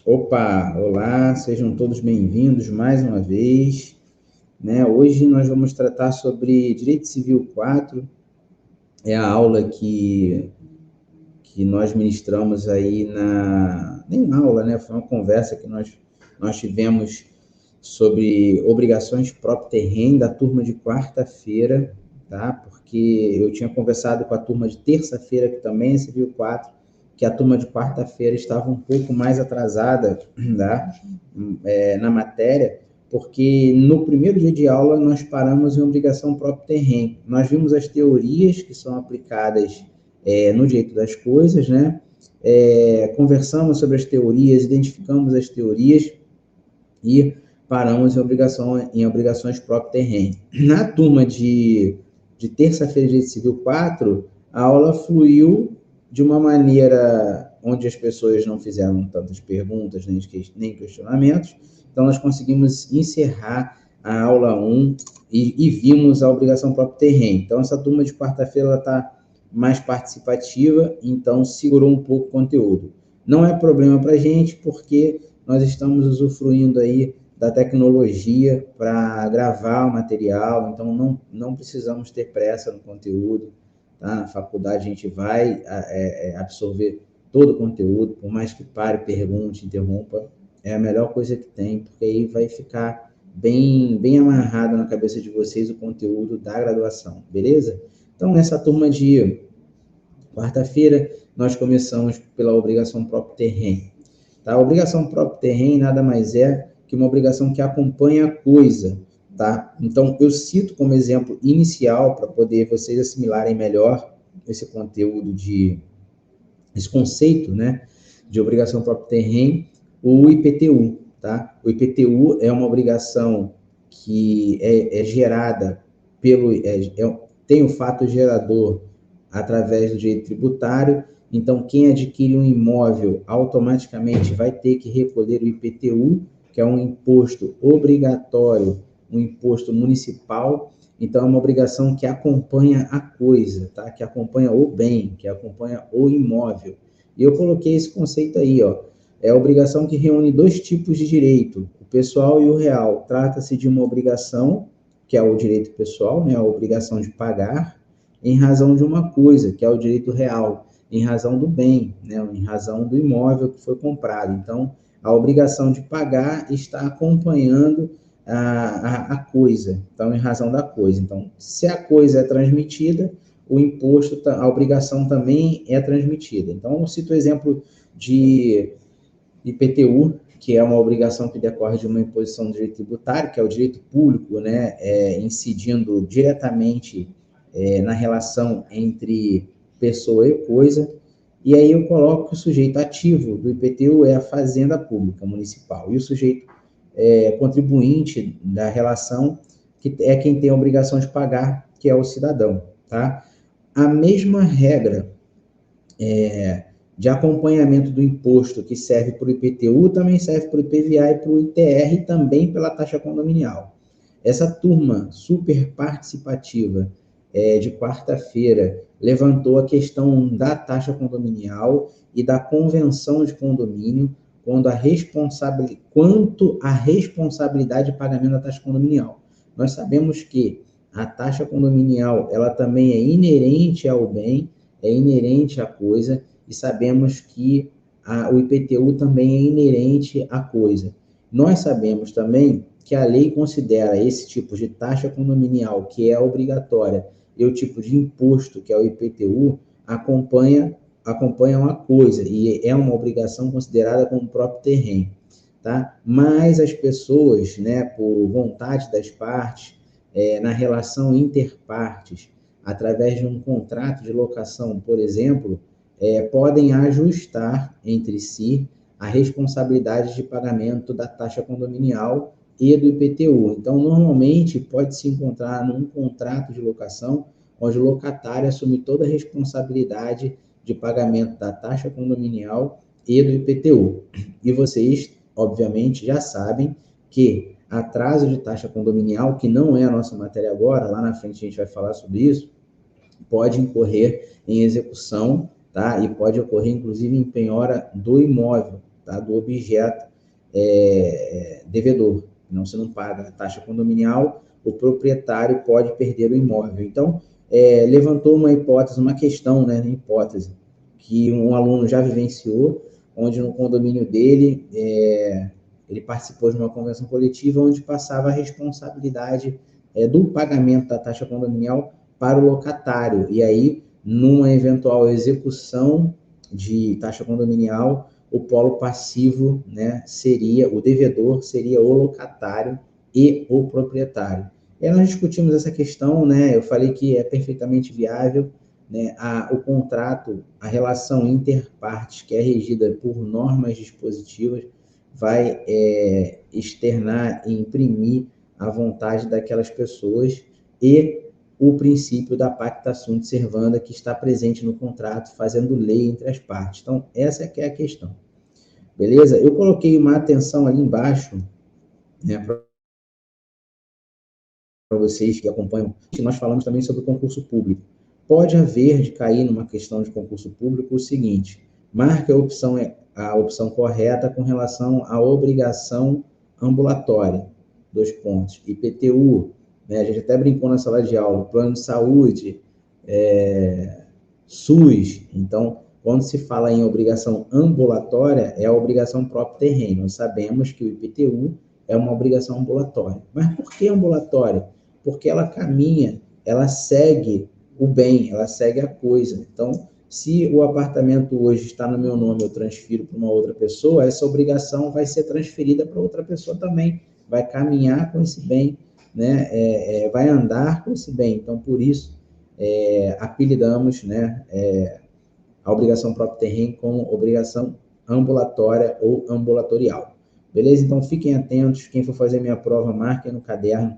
Opa, olá, sejam todos bem-vindos mais uma vez, né? Hoje nós vamos tratar sobre Direito Civil 4, é a aula que nós ministramos aí nem aula, né? Foi uma conversa que nós tivemos sobre obrigações próprio terreno da turma de quarta-feira, tá? Porque eu tinha conversado com a turma de terça-feira, que também é Civil 4, que a turma de quarta-feira estava um pouco mais atrasada, tá? Na matéria, porque no primeiro dia de aula nós paramos em obrigação próprio terreno. Nós vimos as teorias que são aplicadas no direito das coisas, né? Conversamos sobre as teorias, identificamos as teorias e paramos em obrigações próprio terreno. Na turma de terça-feira de Direito Civil 4, a aula fluiu de uma maneira onde as pessoas não fizeram tantas perguntas nem questionamentos, então nós conseguimos encerrar a aula 1 e vimos a obrigação próprio terreno. Então essa turma de quarta-feira está mais participativa, então segurou um pouco o conteúdo. Não é problema para a gente, porque nós estamos usufruindo aí da tecnologia para gravar o material, então não precisamos ter pressa no conteúdo, tá? Na faculdade a gente vai absorver todo o conteúdo, por mais que pare, pergunte, interrompa, é a melhor coisa que tem, porque aí vai ficar bem amarrado na cabeça de vocês o conteúdo da graduação, beleza? Então, nessa turma de quarta-feira, nós começamos pela obrigação próprio terreno. Tá? A obrigação próprio terreno nada mais é que uma obrigação que acompanha a coisa. Tá? Então, eu cito como exemplo inicial, para poder vocês assimilarem melhor esse conteúdo, esse conceito, né, de obrigação próprio terreno, o IPTU. Tá? O IPTU é uma obrigação que é gerada tem o fato gerador através do direito tributário. Então, quem adquire um imóvel automaticamente vai ter que recolher o IPTU, que é um imposto obrigatório, um imposto municipal. Então, é uma obrigação que acompanha a coisa, tá? Que acompanha o bem, que acompanha o imóvel. E eu coloquei esse conceito aí, ó. É a obrigação que reúne dois tipos de direito, o pessoal e o real. Trata-se de uma obrigação, que é o direito pessoal, né? A obrigação de pagar, em razão de uma coisa, que é o direito real, em razão do bem, né? Em razão do imóvel que foi comprado. Então, a obrigação de pagar está acompanhando a coisa, então, em razão da coisa. Então, se a coisa é transmitida, o imposto, a obrigação também é transmitida. Então, eu cito o exemplo de IPTU, que é uma obrigação que decorre de uma imposição do direito tributário, que é o direito público, né, incidindo diretamente na relação entre pessoa e coisa. E aí eu coloco que o sujeito ativo do IPTU é a Fazenda Pública Municipal, e o sujeito contribuinte da relação que é quem tem a obrigação de pagar, que é o cidadão, tá? A mesma regra de acompanhamento do imposto que serve para o IPTU também serve para o IPVA e para o ITR, e também pela taxa condominial. Essa turma super participativa de quarta-feira levantou a questão da taxa condominial e da convenção de condomínio quanto à responsabilidade de pagamento da taxa condominial. Nós sabemos que a taxa condominial ela também é inerente ao bem, é inerente à coisa, e sabemos que o IPTU também é inerente à coisa. Nós sabemos também que a lei considera esse tipo de taxa condominial, que é obrigatória, e o tipo de imposto, que é o IPTU, acompanham a coisa, e é uma obrigação considerada como próprio terreno. Tá? Mas as pessoas, né, por vontade das partes, na relação interpartes, através de um contrato de locação, por exemplo, podem ajustar entre si a responsabilidade de pagamento da taxa condominial e do IPTU. Então, normalmente, pode-se encontrar num contrato de locação, onde o locatário assume toda a responsabilidade de pagamento da taxa condominial e do IPTU. E vocês, obviamente, já sabem que atraso de taxa condominial, que não é a nossa matéria agora, lá na frente a gente vai falar sobre isso, pode incorrer em execução, tá? E pode ocorrer, inclusive, em penhora do imóvel. tá, do objeto devedor. Não, se não paga a taxa condominial, o proprietário pode perder o imóvel. Então, levantou uma hipótese, uma questão, né, hipótese, que um aluno já vivenciou, onde no condomínio dele, ele participou de uma convenção coletiva onde passava a responsabilidade do pagamento da taxa condominial para o locatário. E aí, numa eventual execução de taxa condominial, o polo passivo, né, seria, o devedor seria o locatário e o proprietário. E aí nós discutimos essa questão, né, eu falei que é perfeitamente viável, né, o contrato, a relação interpartes, que é regida por normas dispositivas, vai externar e imprimir a vontade daquelas pessoas e o princípio da pacta sunt servanda, que está presente no contrato, fazendo lei entre as partes. Então, essa que é a questão. Beleza? Eu coloquei uma atenção ali embaixo, né, para vocês que acompanham, que nós falamos também sobre o concurso público. Pode haver de cair numa questão de concurso público o seguinte: marque a opção correta com relação à obrigação ambulatória. 2 pontos. IPTU, né, a gente até brincou na sala de aula, plano de saúde, SUS. Então, quando se fala em obrigação ambulatória, é a obrigação próprio terreno. Nós sabemos que o IPTU é uma obrigação ambulatória. Mas por que ambulatória? Porque ela caminha, ela segue o bem, ela segue a coisa. Então, se o apartamento hoje está no meu nome, eu transfiro para uma outra pessoa, essa obrigação vai ser transferida para outra pessoa também, vai caminhar com esse bem, né? Vai andar com esse bem. Então, por isso, apelidamos, né, a obrigação próprio terreno como obrigação ambulatória ou ambulatorial. Beleza? Então, fiquem atentos. Quem for fazer minha prova, marquem no caderno,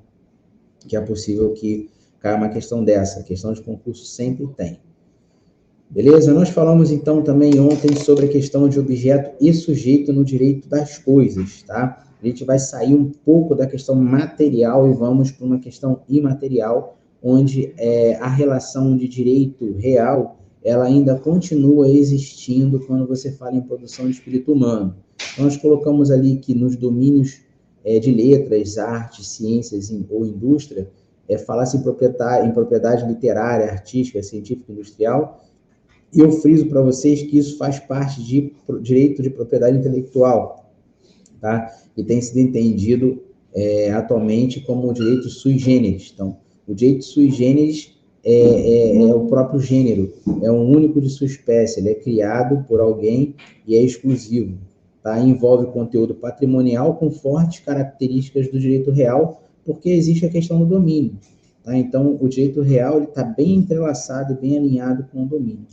que é possível que caia uma questão dessa. A questão de concurso sempre tem. Beleza? Nós falamos, então, também ontem sobre a questão de objeto e sujeito no direito das coisas, tá? A gente vai sair um pouco da questão material e vamos para uma questão imaterial, onde a relação de direito real, ela ainda continua existindo quando você fala em produção de espírito humano. Então, nós colocamos ali que nos domínios de letras, artes, ciências ou indústria, fala-se em propriedade literária, artística, científica, industrial, e eu friso para vocês que isso faz parte de direito de propriedade intelectual, tá? E tem sido entendido atualmente como o direito sui generis. Então, o direito sui generis é o próprio gênero, é um único de sua espécie, ele é criado por alguém e é exclusivo, tá? Envolve conteúdo patrimonial com fortes características do direito real, porque existe a questão do domínio, tá? Então, o direito real está bem entrelaçado e bem alinhado com o domínio.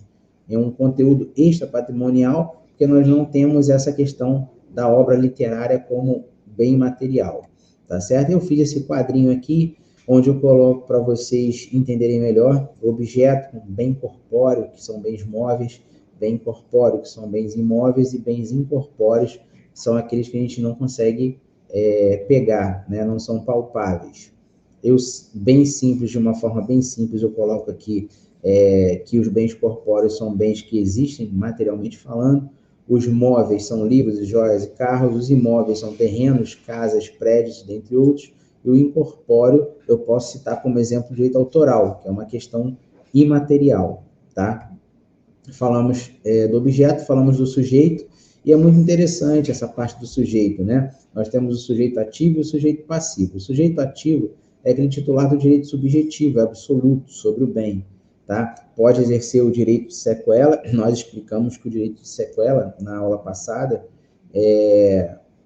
É um conteúdo extra-patrimonial, porque nós não temos essa questão da obra literária como bem material, tá certo? Eu fiz esse quadrinho aqui, onde eu coloco para vocês entenderem melhor objeto, bem corpóreo, que são bens móveis, bem corpóreo, que são bens imóveis, e bens incorpóreos, que são aqueles que a gente não consegue pegar, né? Não são palpáveis. Bem simples, de uma forma bem simples, eu coloco aqui que os bens corpóreos são bens que existem materialmente falando, os móveis são livros, joias e carros, os imóveis são terrenos, casas, prédios, dentre outros, e o incorpóreo eu posso citar como exemplo o direito autoral, que é uma questão imaterial, tá? Falamos do objeto, falamos do sujeito, e é muito interessante essa parte do sujeito, né? Nós temos o sujeito ativo e o sujeito passivo. O sujeito ativo é aquele titular do direito subjetivo, absoluto, sobre o bem, tá? Pode exercer o direito de sequela. Nós explicamos que o direito de sequela, na aula passada,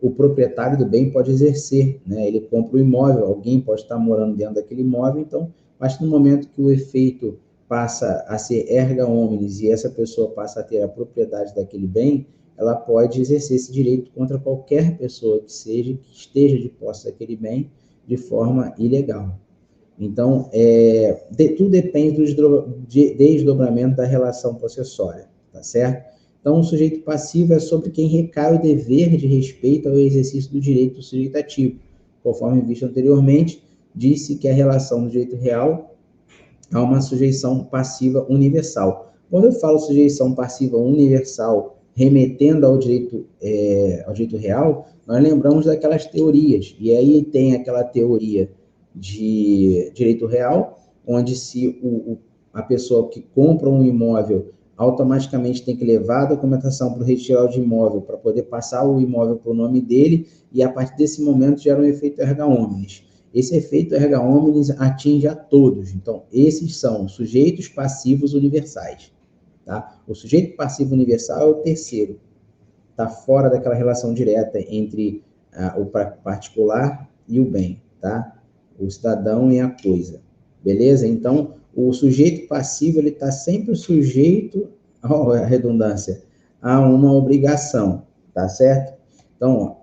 o proprietário do bem pode exercer, né? Ele compra o imóvel, alguém pode estar morando dentro daquele imóvel, então, a partir do momento que o efeito passa a ser erga omnes e essa pessoa passa a ter a propriedade daquele bem, ela pode exercer esse direito contra qualquer pessoa que esteja de posse daquele bem de forma ilegal. Então, tudo depende do desdobramento da relação possessória, tá certo? Então, o sujeito passivo é sobre quem recai o dever de respeito ao exercício do direito do sujeito ativo. Conforme visto anteriormente, disse que a relação do direito real há uma sujeição passiva universal. Quando eu falo sujeição passiva universal remetendo ao direito real, nós lembramos daquelas teorias. E aí tem aquela teoria de direito real, onde se a pessoa que compra um imóvel automaticamente tem que levar a documentação para o registro de imóvel para poder passar o imóvel para o nome dele, e a partir desse momento gera um efeito erga omnes. Esse efeito erga omnes atinge a todos. Então, esses são sujeitos passivos universais. Tá? O sujeito passivo universal é o terceiro. Está fora daquela relação direta entre o particular e o bem. Tá? O cidadão e a coisa. Beleza? Então, o sujeito passivo está sempre sujeito, a redundância, a uma obrigação. Tá certo? Então, ó,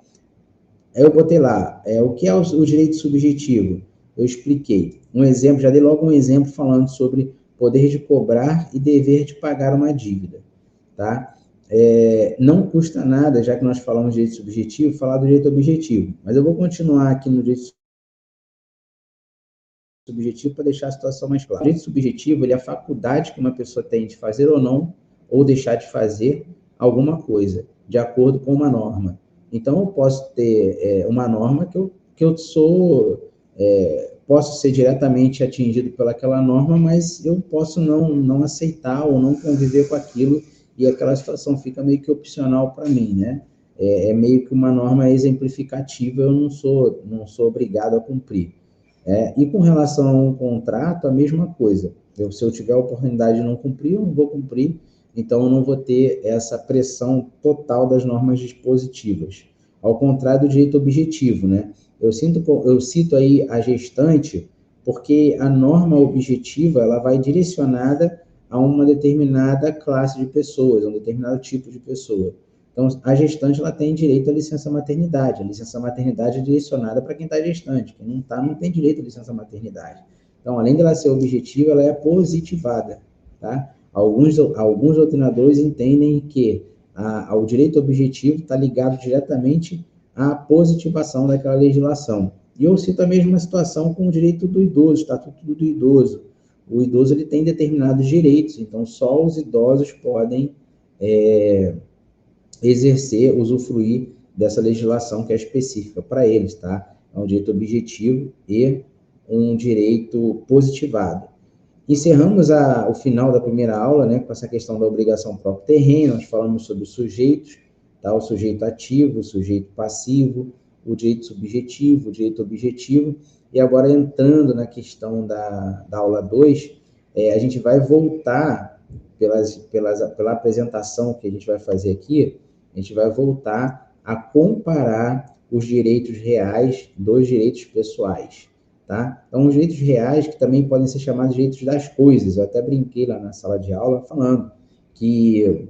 eu botei lá, o que é o direito subjetivo? Eu expliquei. Um exemplo, já dei logo um exemplo falando sobre poder de cobrar e dever de pagar uma dívida, tá? Não custa nada, já que nós falamos de direito subjetivo, falar do direito objetivo. Mas eu vou continuar aqui no direito subjetivo para deixar a situação mais clara. O direito subjetivo, ele é a faculdade que uma pessoa tem de fazer ou não, ou deixar de fazer alguma coisa, de acordo com uma norma. Então, eu posso ter uma norma que eu sou... posso ser diretamente atingido pelaquela norma, mas eu posso não aceitar ou não conviver com aquilo, e aquela situação fica meio que opcional para mim, né? Meio que uma norma exemplificativa, eu não sou obrigado a cumprir. E com relação a um contrato, a mesma coisa. Se eu tiver a oportunidade de não cumprir, eu não vou cumprir, então eu não vou ter essa pressão total das normas dispositivas. Ao contrário do direito objetivo, né? Eu cito aí a gestante, porque a norma objetiva ela vai direcionada a uma determinada classe de pessoas, a um determinado tipo de pessoa. Então, a gestante ela tem direito à licença maternidade. A licença maternidade é direcionada para quem está gestante. Quem não está, não tem direito à licença maternidade. Então, além dela ser objetiva, ela é positivada. Tá? Alguns doutrinadores entendem que o direito objetivo está ligado diretamente à positivação daquela legislação. E eu cito a mesma situação com o direito do idoso, Estatuto do Idoso. O idoso ele tem determinados direitos, então só os idosos podem usufruir dessa legislação que é específica para eles, tá? É um direito objetivo e um direito positivado. Encerramos o final da primeira aula, né, com essa questão da obrigação próprio terreno. Nós falamos sobre os sujeitos, tá? O sujeito ativo, o sujeito passivo, o direito subjetivo, o direito objetivo. E agora, entrando na questão da aula 2, a gente vai voltar, pela apresentação que a gente vai fazer aqui, a gente vai voltar a comparar os direitos reais dos direitos pessoais. Tá? Então, os direitos reais, que também podem ser chamados de direitos das coisas. Eu até brinquei lá na sala de aula falando que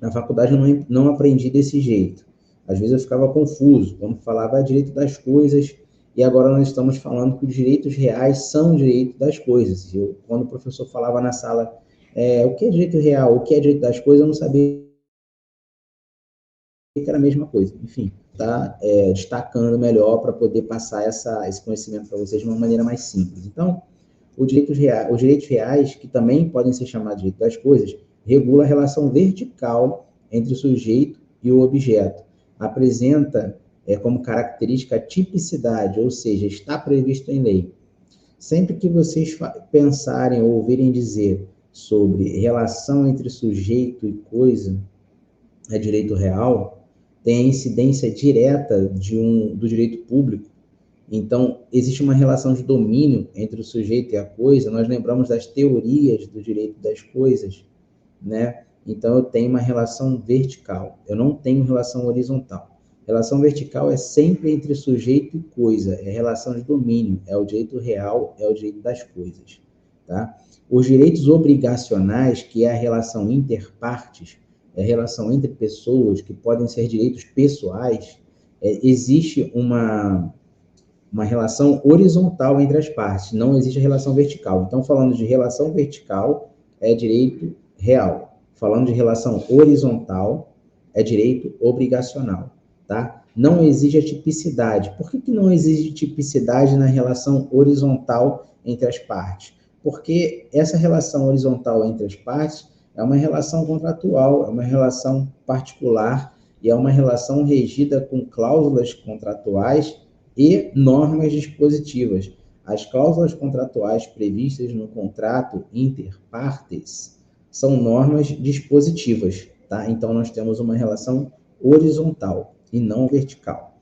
na faculdade eu não aprendi desse jeito. Às vezes eu ficava confuso quando falava direito das coisas, e agora nós estamos falando que os direitos reais são direito das coisas. Quando o professor falava na sala o que é direito real, o que é direito das coisas, eu não sabia que era a mesma coisa. Enfim, tá destacando melhor para poder passar esse conhecimento para vocês de uma maneira mais simples. Então, os direitos reais, que também podem ser chamados de direito das coisas, regula a relação vertical entre o sujeito e o objeto. Apresenta como característica a tipicidade, ou seja, está previsto em lei. Sempre que vocês pensarem ou ouvirem dizer sobre relação entre sujeito e coisa, direito real, tem a incidência direta do direito público. Então, existe uma relação de domínio entre o sujeito e a coisa. Nós lembramos das teorias do direito das coisas, né? Então, eu tenho uma relação vertical. Eu não tenho relação horizontal. Relação vertical é sempre entre sujeito e coisa. É relação de domínio. É o direito real, é o direito das coisas, tá? Os direitos obrigacionais, que é a relação interpartes, é a relação entre pessoas, que podem ser direitos pessoais, existe uma relação horizontal entre as partes, não existe a relação vertical. Então, falando de relação vertical, é direito real. Falando de relação horizontal, é direito obrigacional, tá? Não exige a tipicidade. Por que não exige tipicidade na relação horizontal entre as partes? Porque essa relação horizontal entre as partes, É uma relação contratual, é uma relação particular e é uma relação regida com cláusulas contratuais e normas dispositivas. As cláusulas contratuais previstas no contrato inter partes são normas dispositivas, tá? Então, nós temos uma relação horizontal e não vertical.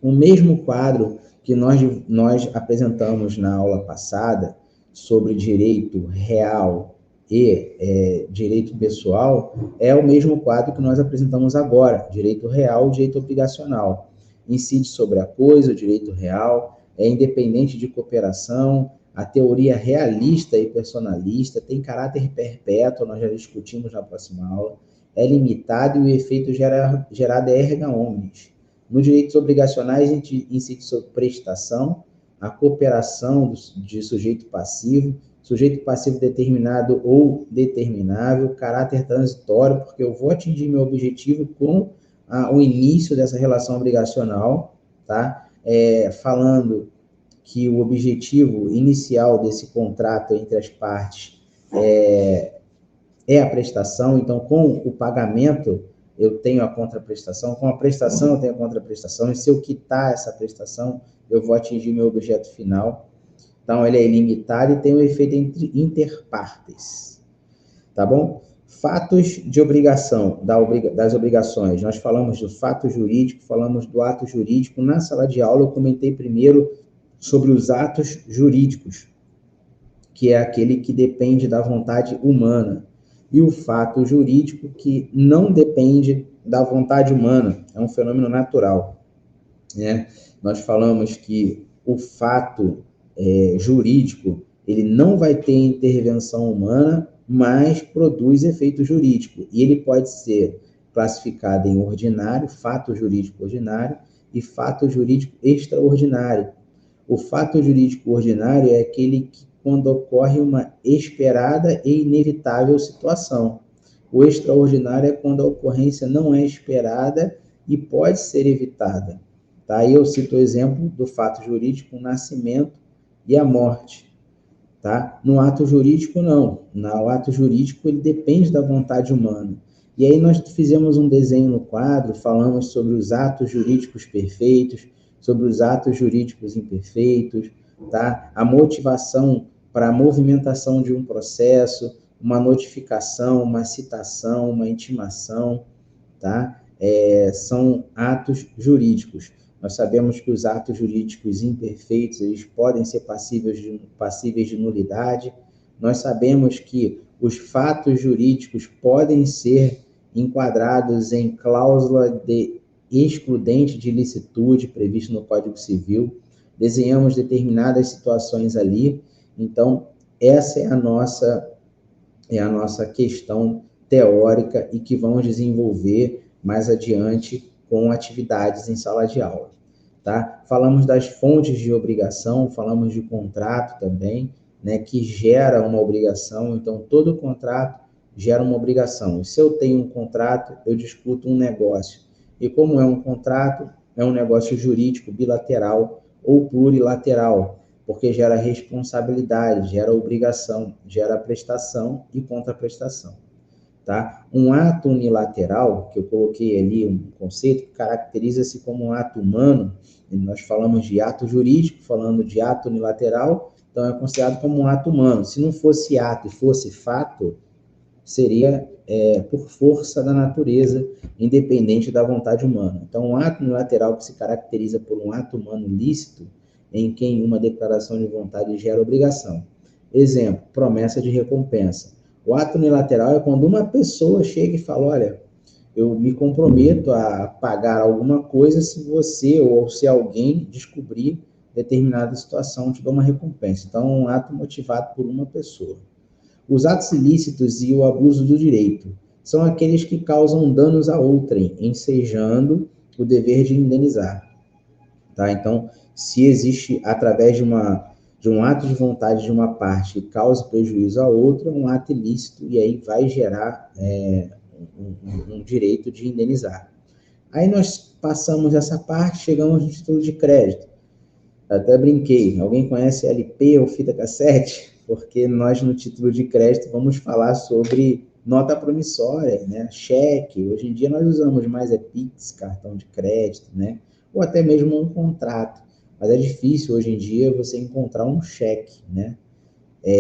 O mesmo quadro que nós apresentamos na aula passada sobre direito real e direito pessoal é o mesmo quadro que nós apresentamos agora, direito real e direito obrigacional. Incide sobre a coisa, o direito real, é independente de cooperação, a teoria realista e personalista tem caráter perpétuo, nós já discutimos na próxima aula, é limitado e o efeito gerado é erga omnes. Nos direitos obrigacionais, a gente incide sobre prestação, a cooperação de sujeito passivo determinado ou determinável, caráter transitório, porque eu vou atingir meu objetivo com o início dessa relação obrigacional, tá? Falando que o objetivo inicial desse contrato entre as partes é a prestação, então com o pagamento eu tenho a contraprestação, com a prestação eu tenho a contraprestação, e se eu quitar essa prestação, eu vou atingir meu objeto final. Então, ele é ilimitado e tem um efeito inter partes, tá bom? Fatos de obrigação, das obrigações. Nós falamos do fato jurídico, falamos do ato jurídico. Na sala de aula, eu comentei primeiro sobre os atos jurídicos, que é aquele que depende da vontade humana, e o fato jurídico, que não depende da vontade humana, é um fenômeno natural, né? Nós falamos que o fato jurídico, ele não vai ter intervenção humana, mas produz efeito jurídico, e ele pode ser classificado em ordinário, fato jurídico ordinário, e fato jurídico extraordinário. O fato jurídico ordinário é aquele que quando ocorre uma esperada e inevitável situação. O extraordinário é quando a ocorrência não é esperada e pode ser evitada. Tá? Aí eu cito o exemplo do fato jurídico, o nascimento e a morte. Tá? No ato jurídico, não. No ato jurídico, ele depende da vontade humana. E aí nós fizemos um desenho no quadro, falamos sobre os atos jurídicos perfeitos, sobre os atos jurídicos imperfeitos, tá? A motivação para a movimentação de um processo, uma notificação, uma citação, uma intimação, tá? São atos jurídicos. Nós sabemos que os atos jurídicos imperfeitos, eles podem ser passíveis de nulidade. Nós sabemos que os fatos jurídicos podem ser enquadrados em cláusula de excludente de ilicitude previsto no Código Civil. Desenhamos determinadas situações ali. Então, essa é a nossa questão teórica e que vamos desenvolver mais adiante com atividades em sala de aula, tá? Falamos das fontes de obrigação, falamos de contrato também, né, que gera uma obrigação. Então, todo contrato gera uma obrigação. E se eu tenho um contrato, eu discuto um negócio. E como é um contrato, é um negócio jurídico bilateral ou plurilateral, porque gera responsabilidade, gera obrigação, gera prestação e contraprestação. Tá? Um ato unilateral, que eu coloquei ali um conceito que caracteriza-se como um ato humano, e nós falamos de ato jurídico, falando de ato unilateral, então é considerado como um ato humano. Se não fosse ato e fosse fato, seria por força da natureza, independente da vontade humana. Então, um ato unilateral que se caracteriza por um ato humano lícito, em quem uma declaração de vontade gera obrigação. Exemplo, promessa de recompensa. O ato unilateral é quando uma pessoa chega e fala, olha, eu me comprometo a pagar alguma coisa se você ou se alguém descobrir determinada situação, te dou uma recompensa. Então, é um ato motivado por uma pessoa. Os atos ilícitos e o abuso do direito são aqueles que causam danos a outrem, ensejando o dever de indenizar. Tá? Então, se existe, através de um ato de vontade de uma parte que cause prejuízo a outra, é um ato ilícito, e aí vai gerar um direito de indenizar. Aí nós passamos essa parte, chegamos no título de crédito. Até brinquei, alguém conhece LP ou fita cassete? Porque nós, no título de crédito, vamos falar sobre nota promissória, né? Cheque. Hoje em dia nós usamos mais Pix, cartão de crédito, né? Ou até mesmo um contrato. Mas é difícil hoje em dia você encontrar um cheque, né?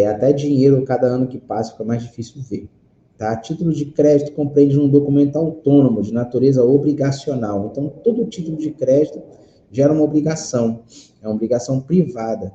Até dinheiro, cada ano que passa, fica mais difícil ver. Tá? Título de crédito compreende um documento autônomo, de natureza obrigacional. Então, todo título de crédito gera uma obrigação. É uma obrigação privada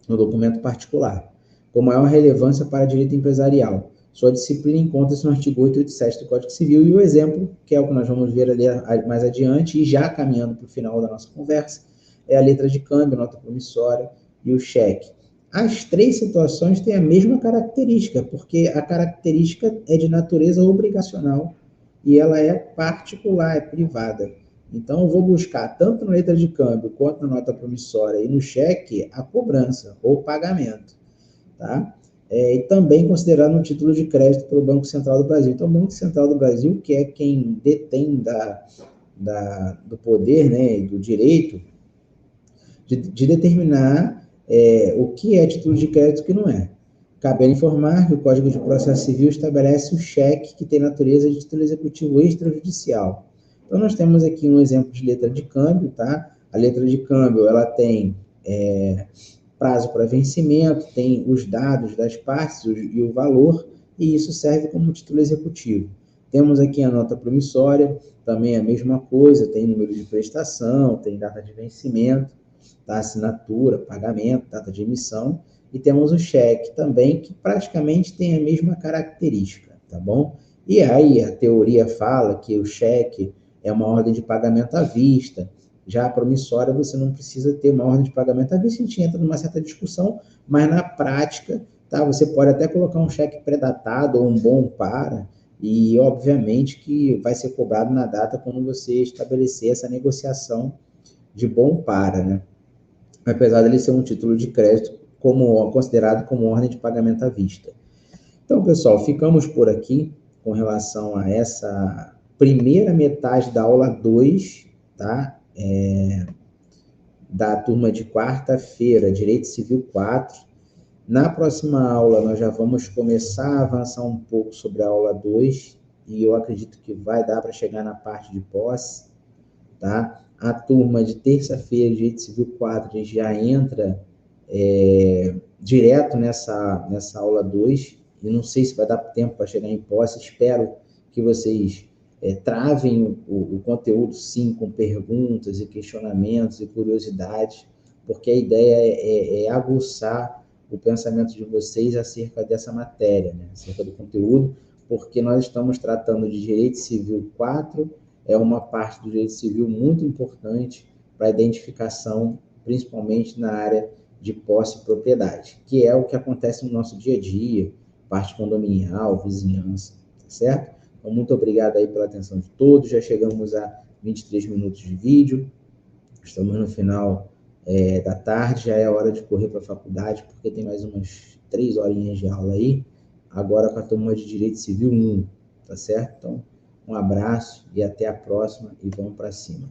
no documento particular, com maior relevância para direito empresarial. Sua disciplina encontra-se no artigo 887 do Código Civil, e o exemplo, que é o que nós vamos ver ali mais adiante, e já caminhando para o final da nossa conversa, é a letra de câmbio, nota promissória e o cheque. As três situações têm a mesma característica, porque a característica é de natureza obrigacional e ela é particular, é privada. Então, eu vou buscar tanto na letra de câmbio quanto na nota promissória e no cheque a cobrança ou pagamento, tá? E também considerando o título de crédito pelo Banco Central do Brasil. Então, o Banco Central do Brasil, que é quem detém do poder, né, do direito de determinar o que é título de crédito e o que não é. Cabe informar que o Código de Processo Civil estabelece o cheque que tem natureza de título executivo extrajudicial. Então, nós temos aqui um exemplo de letra de câmbio, tá? A letra de câmbio, ela tem prazo para vencimento, tem os dados das partes e o valor, e isso serve como título executivo. Temos aqui a nota promissória, também a mesma coisa, tem número de prestação, tem data de vencimento, tá? Assinatura, pagamento, data de emissão, e temos o cheque também, que praticamente tem a mesma característica, tá bom? E aí a teoria fala que o cheque é uma ordem de pagamento à vista, já a promissória você não precisa ter uma ordem de pagamento à vista, a gente entra numa certa discussão, mas na prática, tá? Você pode até colocar um cheque pré-datado ou um bom para, e obviamente que vai ser cobrado na data quando você estabelecer essa negociação de bom para, né? Apesar dele ser um título de crédito considerado como ordem de pagamento à vista. Então, pessoal, ficamos por aqui com relação a essa primeira metade da aula 2, tá? Da turma de quarta-feira, Direito Civil 4. Na próxima aula, nós já vamos começar a avançar um pouco sobre a aula 2, e eu acredito que vai dar para chegar na parte de posse, tá? A turma de terça-feira, Direito Civil 4, a gente já entra direto nessa aula 2, e não sei se vai dar tempo para chegar em posse, espero que vocês travem o conteúdo, sim, com perguntas e questionamentos e curiosidades, porque a ideia é aguçar o pensamento de vocês acerca dessa matéria, né? Acerca do conteúdo, porque nós estamos tratando de Direito Civil 4, é uma parte do Direito Civil muito importante para a identificação, principalmente na área de posse e propriedade, que é o que acontece no nosso dia a dia, parte condominial, vizinhança, tá certo? Então, muito obrigado aí pela atenção de todos, já chegamos a 23 minutos de vídeo, estamos no final da tarde, já é hora de correr para a faculdade, porque tem mais umas 3 horinhas de aula aí, agora com a turma de Direito Civil 1, tá certo? Então, um abraço e até a próxima, e vamos para cima.